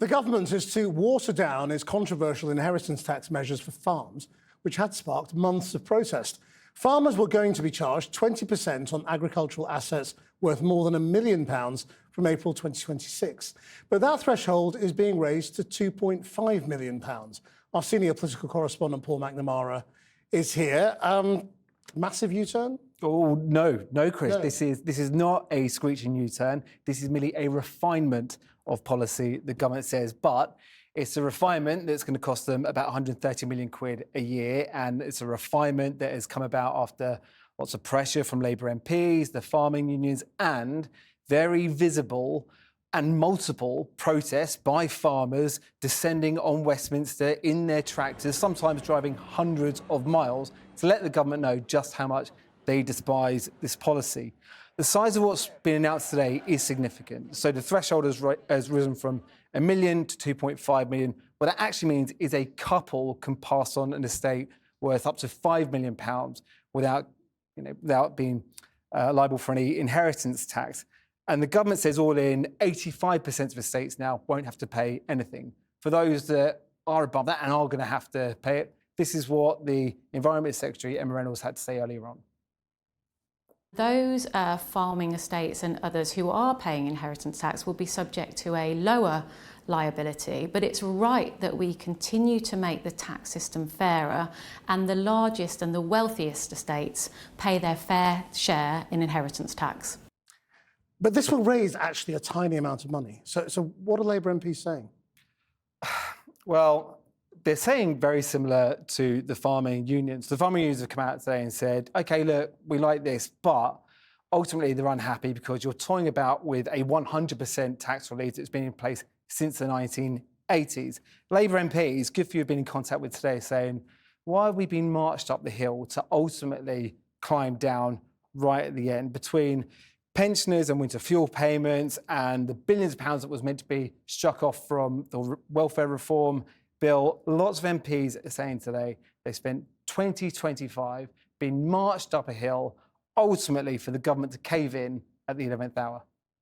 The government is to water down its controversial inheritance tax measures for farms, which had sparked months of protest. Farmers were going to be charged 20% on agricultural assets worth more than £1 million from April 2026. But that threshold is being raised to £2.5 million. Our senior political correspondent, Paul McNamara, is here. Massive U-turn? Oh, no, Chris. No. This is not a screeching U-turn. This is merely a refinement of policy, the government says. But it's a refinement that's going to cost them about 130 million quid a year. And it's a refinement that has come about after lots of pressure from Labour MPs, the farming unions, and very visible and multiple protests by farmers descending on Westminster in their tractors, sometimes driving hundreds of miles, to let the government know just how much they despise this policy. The size of what's been announced today is significant. So the threshold has risen from £1 million to 2.5 million. What that actually means is a couple can pass on an estate worth up to £5 million without being liable for any inheritance tax. And the government says all in, 85% of estates now won't have to pay anything. For those that are above that and are going to have to pay it, this is what the Environment Secretary, Emma Reynolds, had to say earlier on. Those farming estates and others who are paying inheritance tax will be subject to a lower liability, but it's right that we continue to make the tax system fairer, and the largest and the wealthiest estates pay their fair share in inheritance tax. But this will raise actually a tiny amount of money. So what are Labour MPs saying? Well, they're saying very similar to the farming unions. The farming unions have come out today and said, OK, look, we like this, but ultimately they're unhappy because you're toying about with a 100% tax relief that's been in place since the 1980s. Labour MPs, good few have been in contact with today, saying, why have we been marched up the hill to ultimately climb down right at the end between pensioners and winter fuel payments and the billions of pounds that was meant to be struck off from the welfare reform bill? Lots of MPs are saying today they spent 2025 being marched up a hill, ultimately for the government to cave in at the 11th hour.